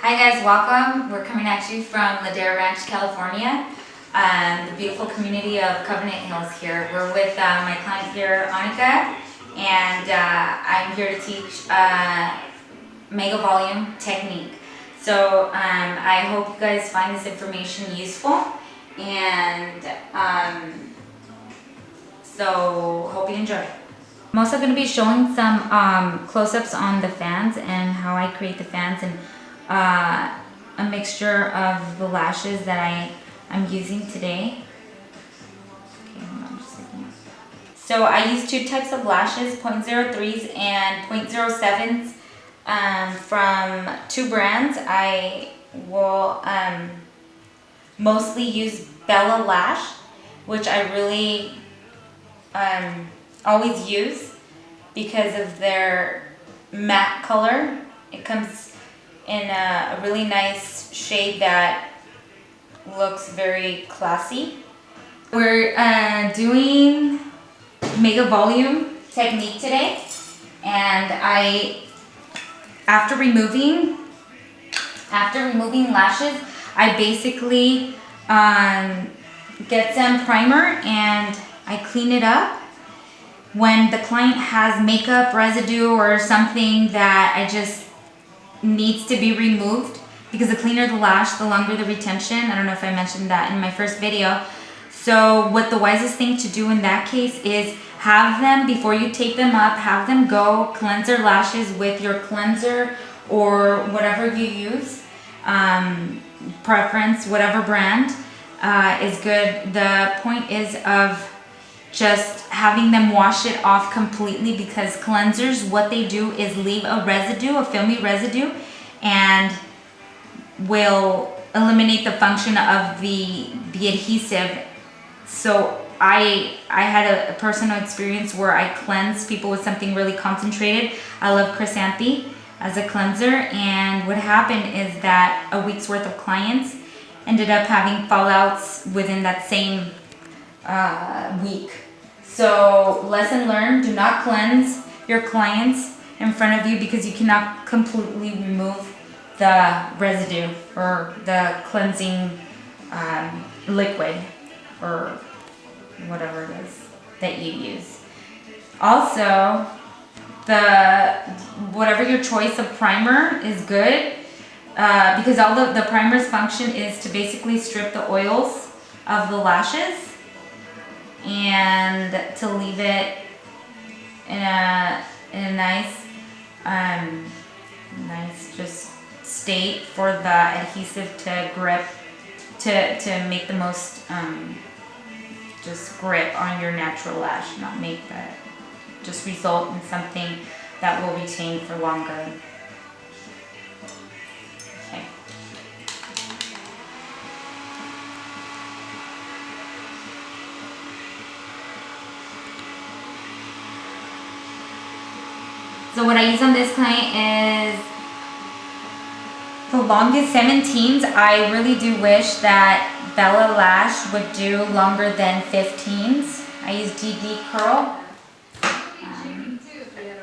Hi guys, welcome. We're coming at you from Ladera Ranch, California, the beautiful community of Covenant Hills here. We're with my client here, Annika, and I'm here to teach MegaVolume technique. So I hope you guys find this information useful, and so hope you enjoy. I'm also going to be showing some close-ups on the fans and how I create the fans, and a mixture of the lashes that I'm using today. Okay, hold on just a second. So I use two types of lashes, 0.03s and 0.07s from two brands. I will mostly use Bella Lash, which I really always use because of their matte color. It comes in a really nice shade that looks very classy. We're doing MegaVolume technique today, and after removing lashes, I basically get some primer and I clean it up. When the client has makeup residue or something that I just needs to be removed, because the cleaner the lash, the longer the retention. I don't know if I mentioned that in my first video. So what the wisest thing to do in that case is have them, before you tape them up, have them go cleanse their lashes with your cleanser or whatever you use. Preference, whatever brand is good. The point is of just having them wash it off completely, because cleansers, what they do is leave a residue, a filmy residue, and will eliminate the function of the adhesive. So I had a personal experience where I cleansed people with something really concentrated. I love Chrysanthi as a cleanser, and what happened is that a week's worth of clients ended up having fallouts within that same week. So lesson learned, do not cleanse your clients in front of you, because you cannot completely remove the residue or the cleansing liquid or whatever it is that you use. Also, whatever your choice of primer is good, because all the primer's function is to basically strip the oils of the lashes and to leave it in a nice just state for the adhesive to grip, to make the most just grip on your natural lash, not make that just result in something that will retain for longer. Okay. So what I use on this client is the longest 17s. I really do wish that Bella Lash would do longer than 15s. I use DD Curl.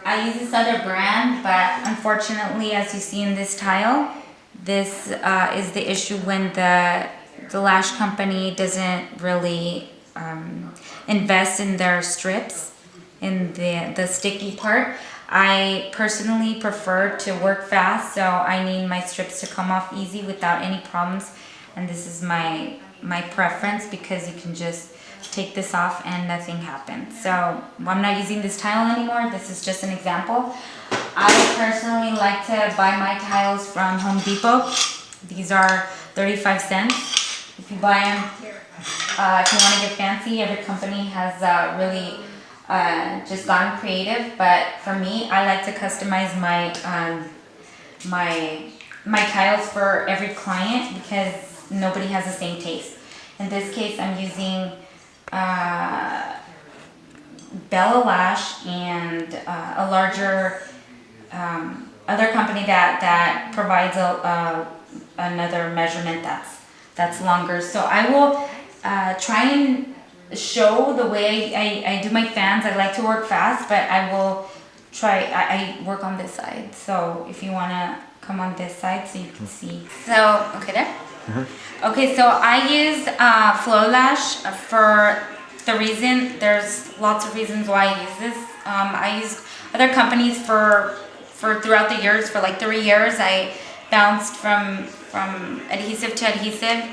I use this other brand, but unfortunately, as you see in this tile, this is the issue when the lash company doesn't really invest in their strips, in the sticky part. I personally prefer to work fast, so I need my strips to come off easy without any problems, and this is my preference, because you can just take this off and nothing happens. So I'm not using this tile anymore. This is just an example. I personally like to buy my tiles from Home Depot. These are 35 cents. If you buy them, if you want to get fancy, every company has really just gotten creative, but for me, I like to customize my tiles for every client, because nobody has the same taste. In this case, I'm using Bella Lash and a larger other company that provides another measurement that's longer. So I will try and show the way I do my fans. I like to work fast, but I will I work on this side, so if you want to come on this side so you can see. So, okay there? Okay, so I use Flow Lash for the reason, there's lots of reasons why I use this. I use other companies for throughout the years, for like 3 years. I bounced from adhesive to adhesive,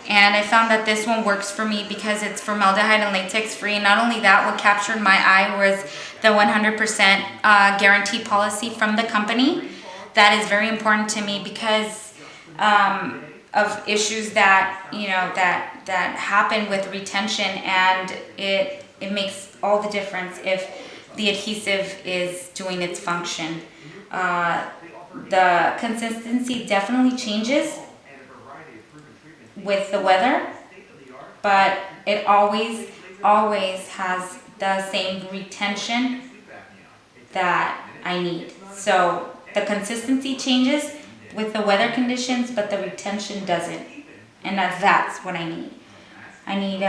and I found that this one works for me because it's formaldehyde and latex free. Not only that, what captured my eye was the 100% guarantee policy from the company. That is very important to me because of issues that, you know, that happen with retention, and it makes all the difference if the adhesive is doing its function. The consistency definitely changes with the weather, but it always has the same retention that I need. So the consistency changes with the weather conditions, but the retention doesn't. And that's what I need. I need,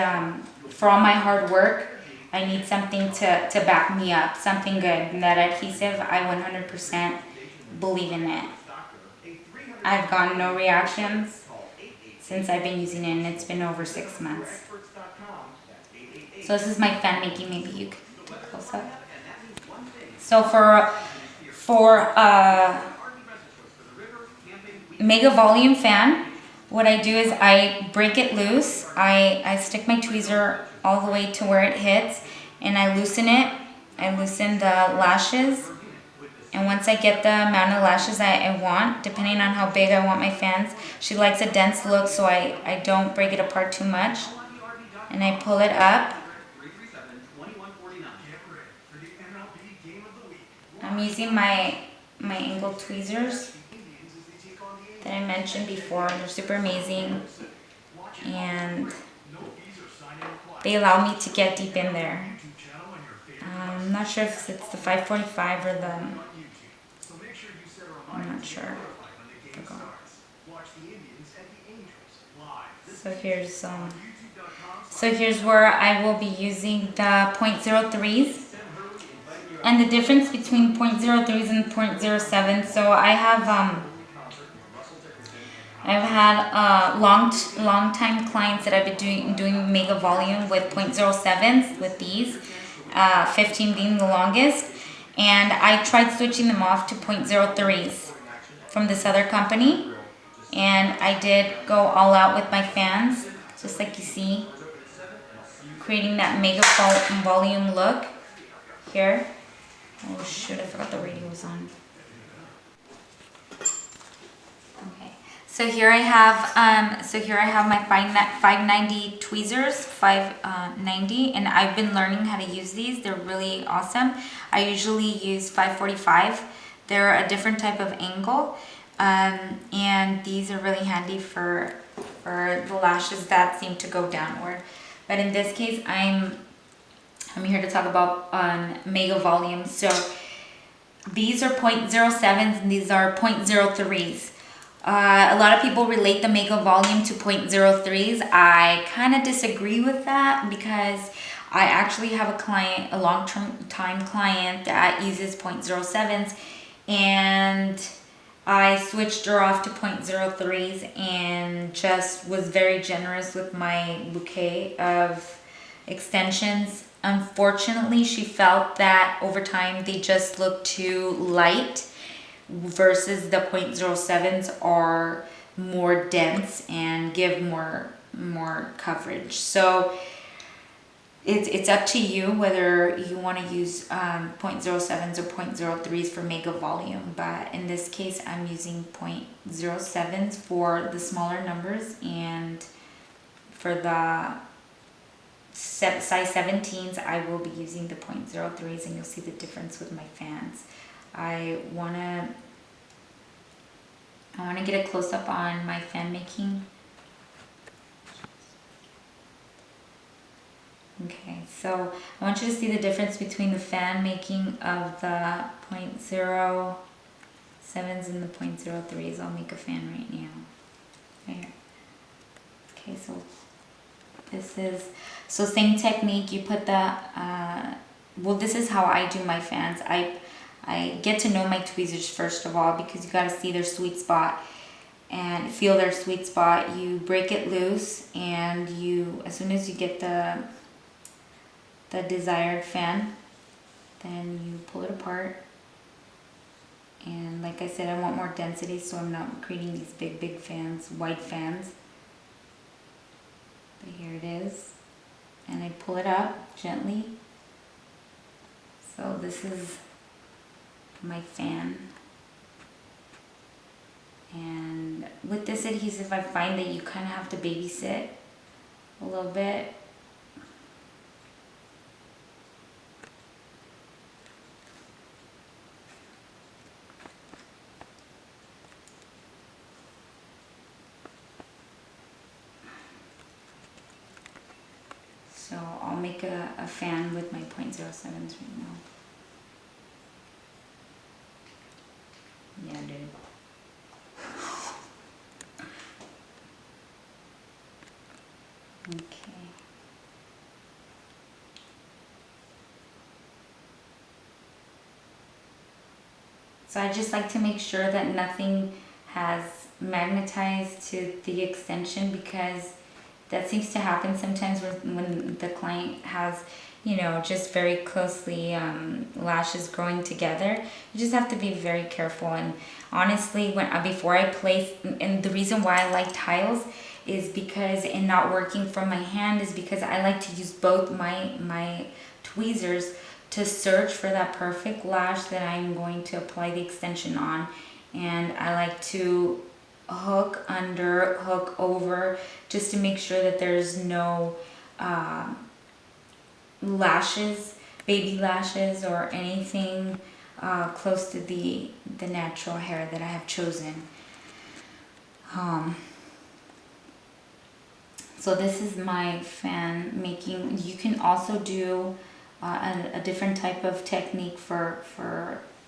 for all my hard work, I need something to back me up, something good. And that adhesive, I 100% believe in it. I've gotten no reactions since I've been using it, and it's been over 6 months. So this is my fan making. Maybe you could do a close up. So for MegaVolume fan, what I do is I break it loose. I stick my tweezer all the way to where it hits, and I loosen it. I loosen the lashes, and once I get the amount of lashes I want, depending on how big I want my fans, she likes a dense look, so I don't break it apart too much, and I pull it up. I'm using my angled tweezers that I mentioned before. They're super amazing, and they allow me to get deep in there. I'm not sure if it's the 545 or the, I'm not sure. So here's where I will be using the .03s. And the difference between .03s and .07. So I've had long time clients that I've been doing MegaVolume with .07s with these, 15 being the longest, and I tried switching them off to .03s from this other company, and I did go all out with my fans, just like you see, creating that MegaVolume look here. Oh shoot, I forgot the radio was on. Okay, so here I have my 590 tweezers, 590, and I've been learning how to use these. They're really awesome. I usually use 545. They're a different type of angle, and these are really handy for the lashes that seem to go downward. But in this case, I'm here to talk about MegaVolume. So these are .07s and these are .03s. A lot of people relate the MegaVolume to .03s. I kind of disagree with that because I actually have a client, a long-term client that uses .07s, and I switched her off to .03s and just was very generous with my bouquet of extensions. Unfortunately, she felt that over time they just look too light versus the .07s are more dense and give more coverage. So it's up to you whether you want to use .07s or .03s for MegaVolume, but in this case I'm using .07s for the smaller numbers, and for the size 17s I will be using the .03s, and you'll see the difference with my fans. I wanna get a close-up on my fan making. Okay, so I want you to see the difference between the fan making of the .07s and the .03s. I'll make a fan right now. There. Okay, so this is, same technique. You put the, well, this is how I do my fans. I get to know my tweezers first of all, because you got to see their sweet spot and feel their sweet spot. You break it loose, and you, as soon as you get the desired fan, then you pull it apart. And like I said, I want more density, so I'm not creating these big fans, wide fans. But here it is. And I pull it up gently. So this is my fan. And with this adhesive, I find that you kind of have to babysit a little bit. So I'll make a fan with my 0.07s right now. Yeah, dude. Okay. So I just like to make sure that nothing has magnetized to the extension, because that seems to happen sometimes when the client has, you know, just very closely lashes growing together. You just have to be very careful. And honestly, before I place, and the reason why I like tiles is because, and not working from my hand, is because I like to use both my tweezers to search for that perfect lash that I'm going to apply the extension on. And I like to hook under, hook over, just to make sure that there's no lashes, baby lashes, or anything close to the natural hair that I have chosen. So this is my fan making. You can also do a different type of technique for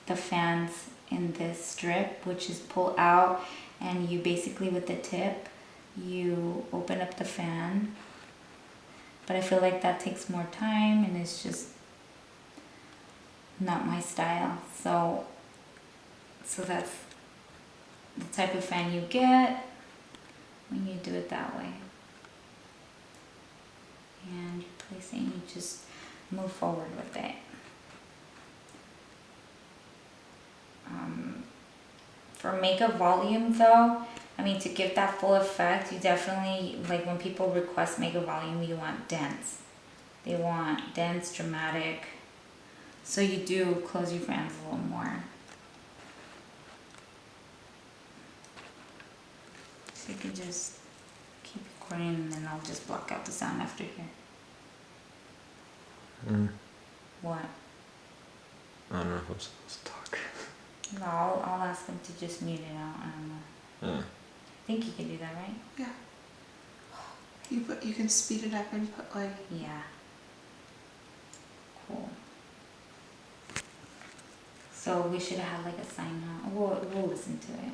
the fans in this strip, which is pull out, and you basically, with the tip, you open up the fan. But I feel like that takes more time, and it's just not my style. So that's the type of fan you get when you do it that way. And you place it, and you just move forward with it. For MegaVolume though, I mean, to give that full effect, you definitely, like when people request MegaVolume, you want dense. They want dense, dramatic. So you do close your fans a little more. So you can just keep recording, and then I'll just block out the sound after here. What? I don't know if I'm supposed to talk. No, I'll ask them to just mute it out. I don't know. I think you can do that, right? Yeah. You can speed it up and put like... Yeah. Cool. So we should have had like a sign on. We'll listen to it.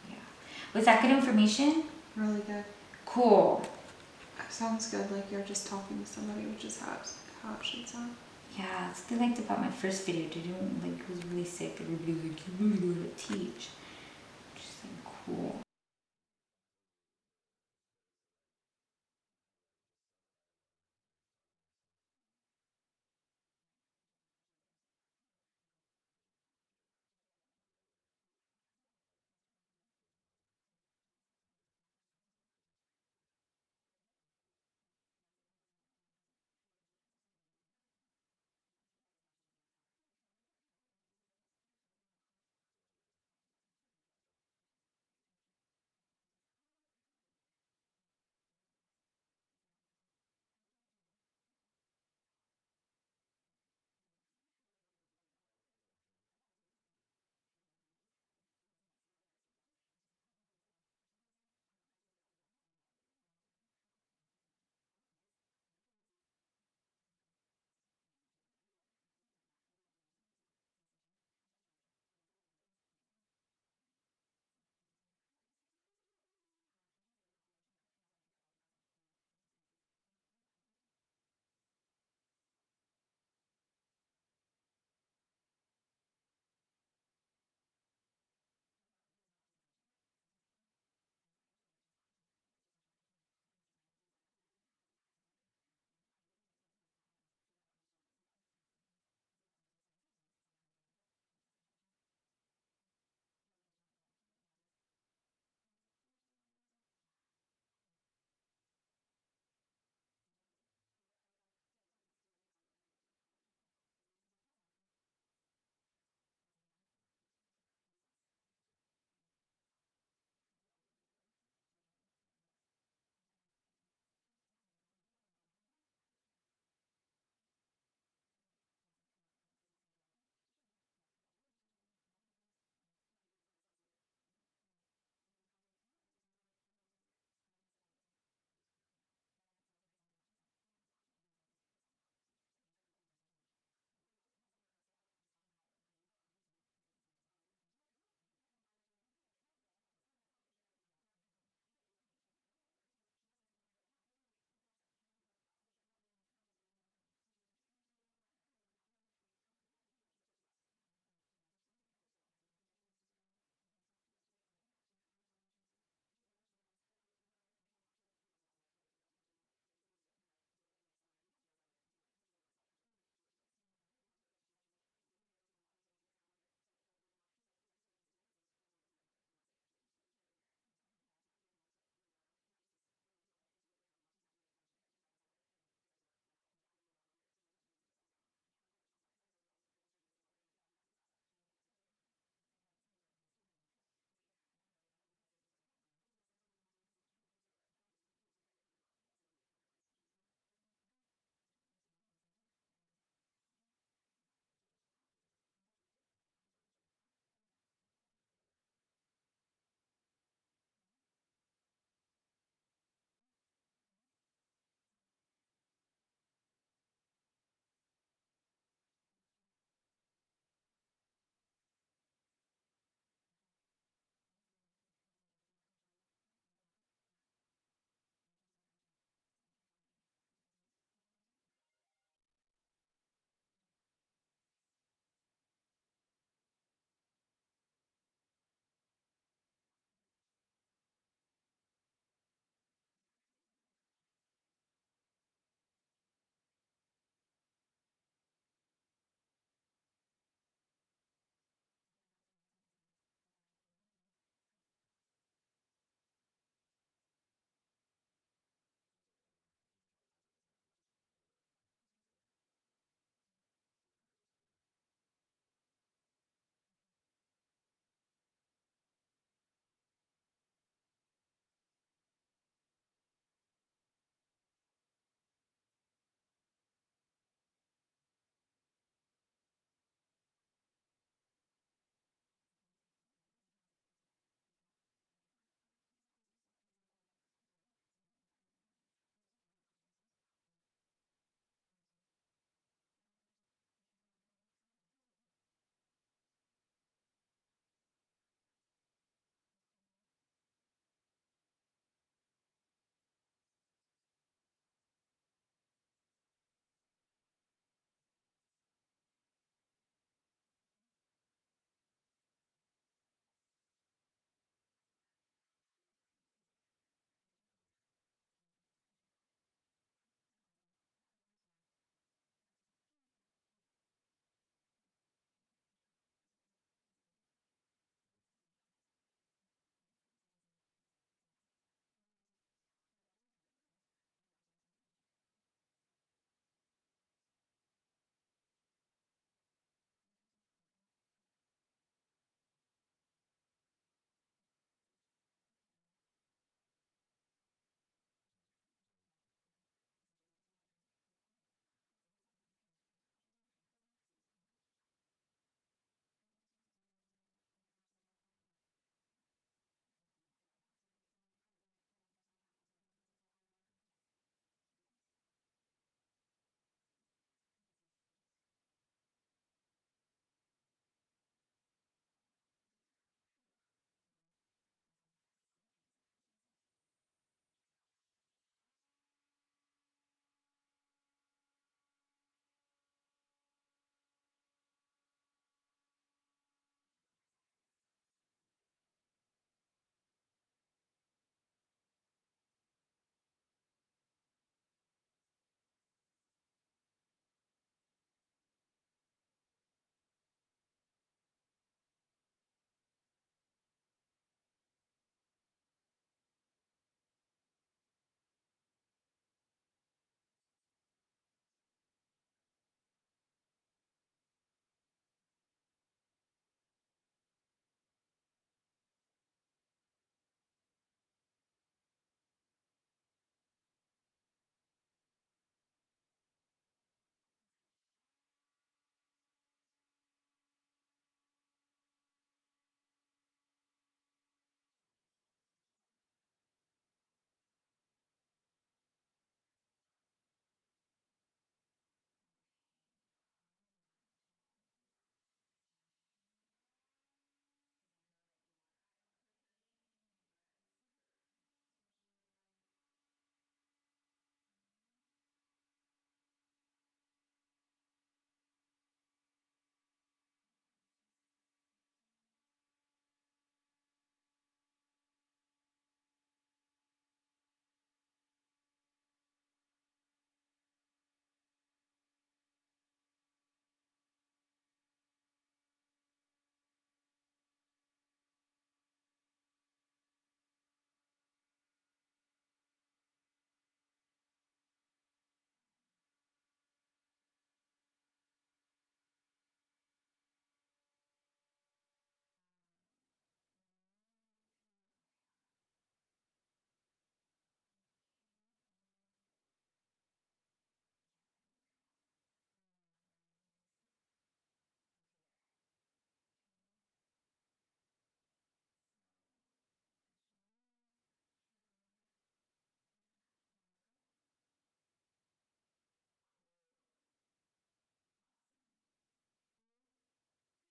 Yeah. Was that good information? Really good. Cool. It sounds good, like you're just talking to somebody, which is how it should sound. Yeah, that's what I liked about my first video, dude. Like, it was really sick. Everybody was like, you really